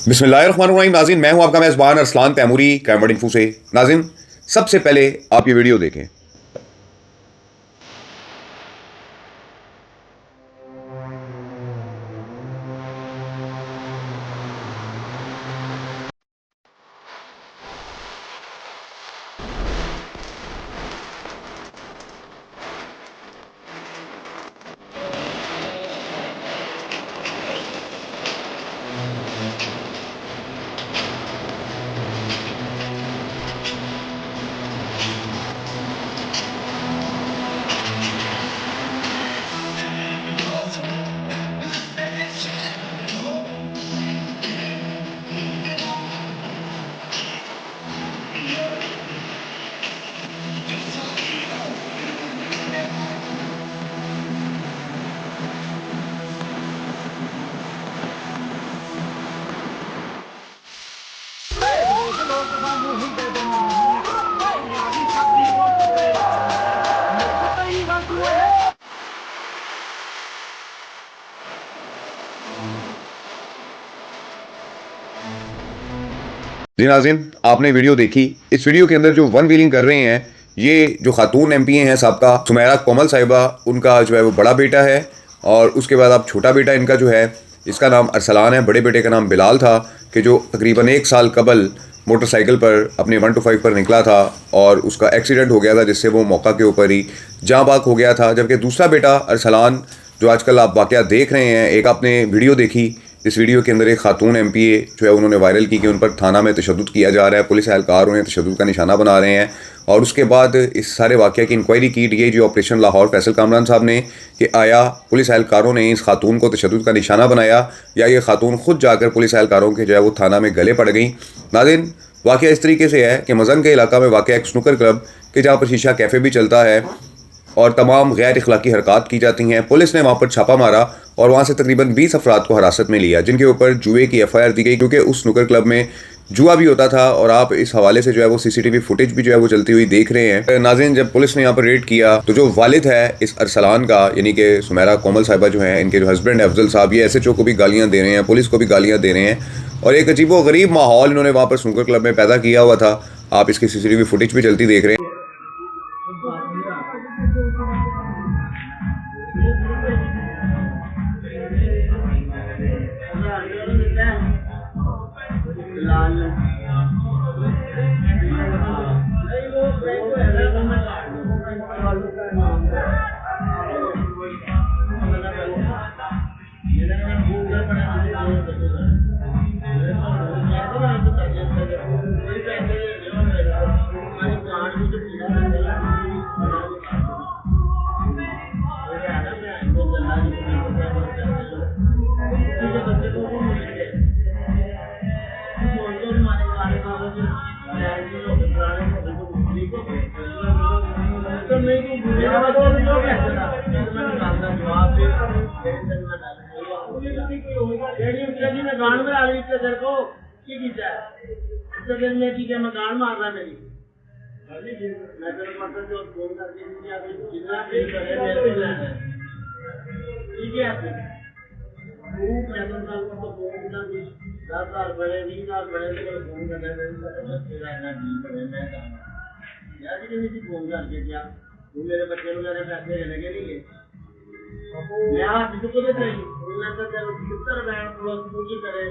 बिस्मिल्लाहिर्रहमानिर्रहीम। नाज़रीन, मैं हूं आपका मेज़बान अरसलान तैमूरी कैमवर्ड इन्फो से। नाज़रीन, सबसे पहले आप ये वीडियो देखें। जी नाज़रीन, आपने वीडियो देखी। इस वीडियो के अंदर जो वन व्हीलिंग कर रहे हैं, ये जो खातून एमपीए हैं साबका सुमेरा कोमल साहिबा, उनका जो है वो बड़ा बेटा है। और उसके बाद अब छोटा बेटा इनका जो है, इसका नाम अरसलान है, बड़े बेटे का नाम बिलाल था, कि जो तकरीबन 1 साल कबल मोटरसाइकिल पर अपने 1 to 5 पर निकला था और उसका एक्सीडेंट हो गया था, जिससे वो मौका के ऊपर ही जाँ बाक हो गया था। जबकि दूसरा बेटा अरसलान, जो आजकल आप वाक़या देख रहे हैं, एक आपने वीडियो देखी, इस वीडियो के अंदर एक खातून एमपीए जो है उन्होंने वायरल की कि उन पर थाना में तशद्दुद किया जा रहा है, पुलिस एहलकार उन्हें तशद्दुद का निशाना बना रहे हैं। और उसके बाद इस सारे वाक़े की इंक्वायरी की गई जो ऑपरेशन लाहौर फैसल कामरान साहब ने, कि आया पुलिस एहलकारों ने इस खातून को तशद्दुद का निशाना बनाया या ये खातून खुद जाकर पुलिस एहलकारों के जो है वो थाना में गले पड़ गई। नाज़रीन, वाक़या इस तरीके से है कि मजन के इलाका में वाक़या एक स्नूकर क्लब के जहाँ पर शीशा कैफ़े भी चलता है और तमाम गैर इखलाकी हरकत की जाती हैं। पुलिस ने वहाँ पर छापा मारा और वहाँ से तकरीबन 20 अफराद को हिरासत में लिया, जिनके ऊपर जुए की FIR दी गई, क्योंकि उस स्नूकर क्लब में जुआ भी होता था। और आप इस हवाले से जो है वो CCTV फुटेज भी जो है वो चलती हुई देख रहे हैं। नाज़रीन, जब पुलिस ने यहाँ पर रेड किया तो जो वालिद है इस अरसलान का, यानी कि सुमेरा कोमल साहिबा जो है, इनके जो हस्बैंड है अफजल साहब, ये SHO को भी गालियाँ दे रहे हैं, पुलिस को भी गालियाँ दे रहे हैं। और एक अजीब व गरीब माहौल इन्होंने वहाँ पर स्नूकर क्लब में पैदा किया हुआ था। आप इसकी CCTV फुटेज भी चलती देख रहे हैं। मकान मारना मेरी मैं तेरे मतलब जो फोन करके जितना भी ठीक है आपकी खूब मैंने तो फोन करना 10 साल बड़े 20 साल बड़े तो फोन करना मैं यार जी फोन करके क्या तू मेरे बच्चे को मेरे पैसे लगे नहीं है मैं हाथ तो खुद नहीं उन्होंने तो चलो 70 बैंड प्लस पूरी करे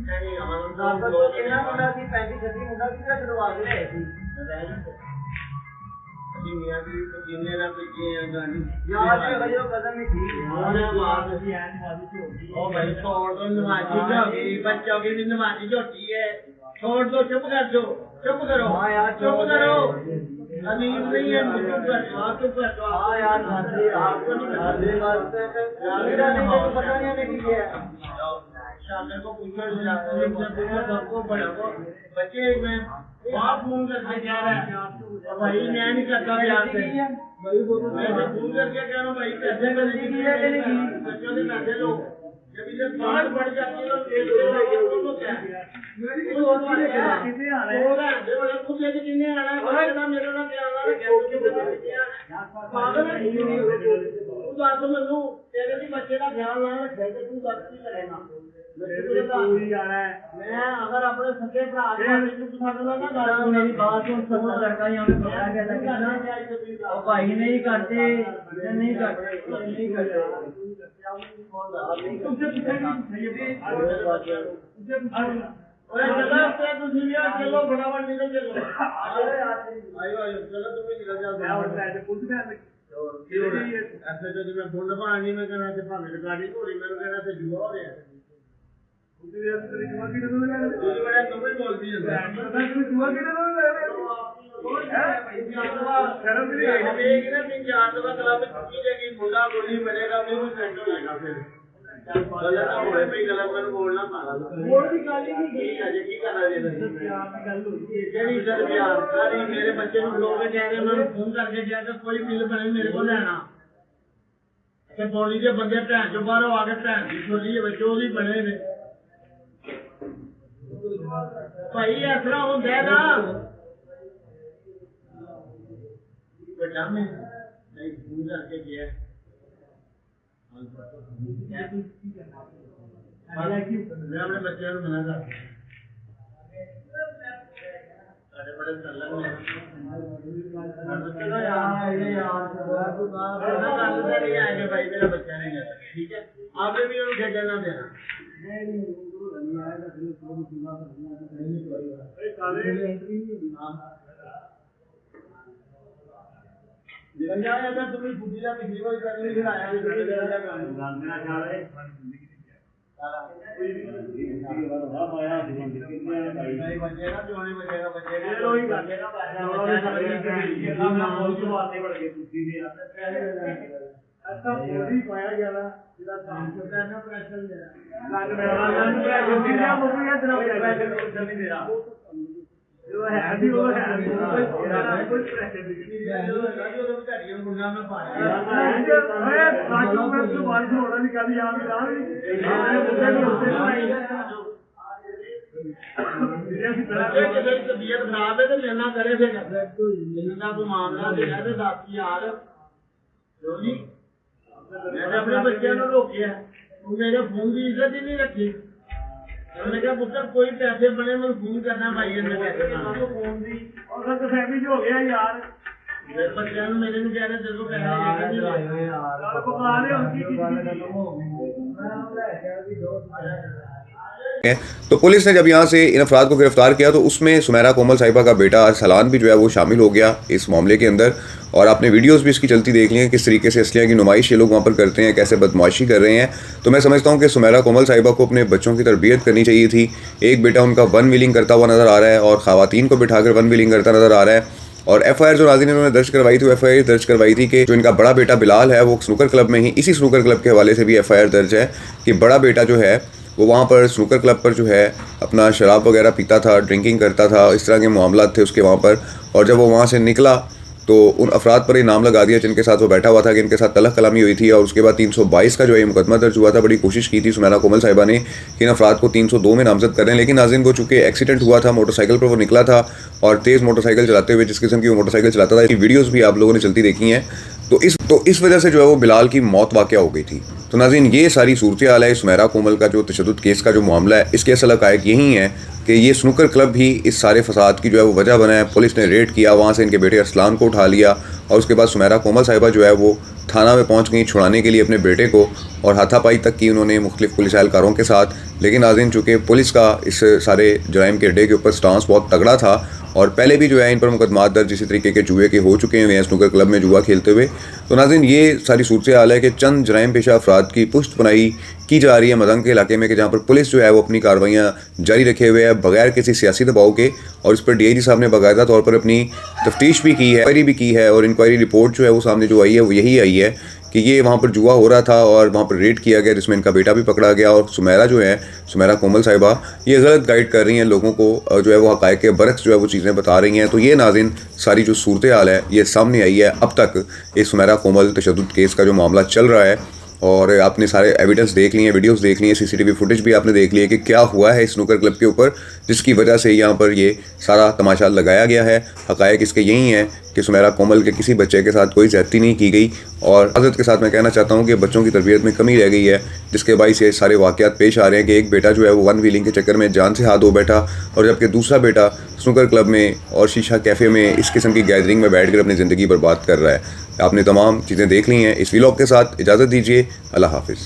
नहीं हमारा तो कितना मुंडा की 35 30 मुंडा की छुड़वा ले अभी मियां भी तो जिन्ने ना पीछे गाड़ी यार ये भैया कदम नहीं थी और बात ऐसी है नमाजी होगी ओ भाई छोड़ दो नमाजी होगी बच्चों की भी नमाजी होती है छोड़ दो चुप कर दो चुप करो हां यार चुप करो अमीर नहीं है चुप कर दो हां यार आपको नहीं मेरा नहीं पता नहीं हमें की है शामिल को पूछो सबको बड़ा को बच्चे में बाप फोन करके कह रहा है भाई मैं नहीं करता प्यार से भाई वो तो मैं फोन करके कह रहा हूँ भाई पैसे नहीं बच्चों से पैसे लो जब इधर बात बढ़ जाती है तो क्या कितने आ रहे हैं खुद लेके कितने आ रहा है मेरा ना क्या आ रहा है पागल है तू बात तो मैं तेरे भी बच्चे का ध्यान ना रखे तू गलती करेगा मैं अगर अपने सच्चे भरा मेरी बात सुन सकता लड़का यहाँ पे पकड़ा गया था और भाई नहीं करते नहीं करते चलो फटाफट निकल चलो चलो तुम्हें निकल जाओ ऐसे तो मैं फोन पानी में कहना से भावे गाड़ी घोड़ी में कहना से जुआ हो रहा है तुम्हें बोलती है मुंडा गोली मिलेगा बोलना मेरे बच्चे लोग कह रहे मैं फोन करके गया तो कोई बिल बने मेरे को लेना बोली के बंदे भैन चो बाहरों आके भैन की छोली बच्चे वो भी बने ने भाई इस तरह होंगे ना बेटा मैं फोन करके गया मैं अपने बच्चे को मना कर बड़े चलन में भाई मेरा बच्चा नहीं है ठीक है आपने भी उन्हें खेलने ना देना तुम्हें बुद्धिला पिछली बार करने फिर आया पाया गया तबीयत खराब है तो लेना करे फिर कोई मामला देना तो 10,000 मैंने अपने बच्चे को रोकिया मेरे फोन की इज्जत ही नहीं रखी मैंने कहा पुत्र कोई पैसे बने मैं फोन करना भाई फोन दी और सब फैमिली हो गया यार मेरे बच्चे मेरे को कह रहे देखो तो पुलिस ने जब यहाँ से इन अफराद को गिरफ्तार किया तो उसमें सुमेरा कोमल साहिबा का बेटा अरसलान भी जो है वो शामिल हो गया इस मामले के अंदर। और आपने वीडियोस भी इसकी चलती देख ली हैं किस तरीके से असलिया की नुमाइश ये लोग वहाँ पर करते हैं, कैसे बदमाशी कर रहे हैं। तो मैं समझता हूँ कि सुमेरा कोमल साहिबा को अपने बच्चों की तरबियत करनी चाहिए थी। एक बेटा उनका वन व्हीलिंग करता हुआ नज़र आ रहा है और ख़वातीन को बिठाकर वन व्हीलिंग करता नज़र आ रहा है। और एफआईआर जो नाज़रीन इन्होंने दर्ज करवाई थी, एफआईआर दर्ज करवाई थी कि जो इनका बड़ा बेटा बिलाल है वो स्नूकर क्लब में ही, इसी स्नूकर क्लब के हवाले से भी एफआईआर दर्ज है कि बड़ा बेटा जो है वो वहाँ पर स्नूकर क्लब पर जो है अपना शराब वगैरह पीता था, ड्रिंकिंग करता था, इस तरह के मामलात थे उसके वहाँ पर। और जब वो वहाँ से निकला तो उन अफराद पर ये नाम लगा दिया जिनके साथ वो बैठा हुआ था कि इनके साथ तलख कलामी हुई थी। और उसके बाद 322 का जो है मुकदमा दर्ज हुआ था। बड़ी कोशिश की थी सुमेरा कोमल साहिबा ने कि इन अफराद को 302 में नामजद करें, लेकिन नाज़रीन को चूँकि एक्सीडेंट हुआ था, मोटरसाइकिल पर वो निकला था और तेज़ मोटरसाइकिल चलाते हुए, जिस किस्म की वो मोटरसाइकिल चलाता था, इसकी वीडियोज़ भी आप लोगों ने चलती देखी हैं। तो इस वजह से जो है वो बिलाल की मौत वाक़या हो गई थी। तो नाज़रीन ये सारी सूरत हाल है। सुमेरा कोमल का जो तशद्दुद केस का जो मामला है, इसके असल हक़ाइक़ यही है कि ये स्नूकर क्लब ही इस सारे फसाद की जो है वो वजह बना है। पुलिस ने रेड किया, वहाँ से इनके बेटे अरसलान को उठा लिया और उसके बाद सुमेरा कोमल साहिबा जो है वो थाना में पहुँच गई छुड़ाने के लिए अपने बेटे को, और हाथापाई तक की उन्होंने मुख्तलिफ पुलिस एहलकारों के साथ। लेकिन नाज़रीन चूँकि पुलिस का इस सारे जराइम के अड्डे के ऊपर स्टांस बहुत तगड़ा था और पहले भी जो है इन पर मुकदमात दर्ज इसी तरीके के जुए के हो चुके हैं स्नूकर क्लब में जुआ खेलते हुए। तो नाज़रीन ये सारी सूरत हाल है कि चंद जराइम पेशा अफराद की पुश्त पुनाई की जा रही है मदंग के इलाके में, कि जहाँ पर पुलिस जो है वो अपनी कार्रवाइयाँ जारी रखे हुए है बगैर किसी सियासी दबाव के। और इस पर डीआईजी साहब ने बाकायदा तौर पर अपनी तफ्तीश भी की है, इंक्वायरी भी की है, और इंक्वायरी रिपोर्ट जो है वो सामने जो आई है वो यही आई है कि ये वहाँ पर जुआ हो रहा था और वहाँ पर रेड किया गया जिसमें इनका बेटा भी पकड़ा गया। और सुमेरा जो है, सुमेरा कोमल साहिबा, ये गलत गाइड कर रही हैं लोगों को, जो है वो हक़ाइक़ के बरक्स जो है वो चीज़ें बता रही हैं। तो ये नाज़रीन सारी जो सूरत हाल है ये सामने आई है अब तक इस सुमेरा कोमल तशद्दुद केस का जो मामला चल रहा है। और आपने सारे एविडेंस देख लिए हैं, वीडियोस देख लिए हैं, सीसीटीवी फुटेज भी आपने देख ली है कि क्या हुआ है स्नूकर क्लब के ऊपर, जिसकी वजह से यहाँ पर ये सारा तमाशा लगाया गया है। हक़ाइक़ इसके यही हैं कि सुमेरा कोमल के किसी बच्चे के साथ कोई ज़्यादती नहीं की गई। और हज़रत के साथ मैं कहना चाहता हूँ कि बच्चों की तरबियत में कमी रह गई है, जिसके बायस ये सारे वाक़यात पेश आ रहे हैं कि एक बेटा जो है वो वन व्हीलिंग के चक्कर में जान से हाथ धो बैठा, और जबकि दूसरा बेटा स्नूकर क्लब में और शीशा कैफ़े में इस किस्म की गैदरिंग में बैठ कर अपनी ज़िंदगी बर्बाद कर रहा है। आपने तमाम चीज़ें देख ली हैं। इस व्लॉग के साथ इजाज़त दीजिए। अल्लाह हाफ़िज़।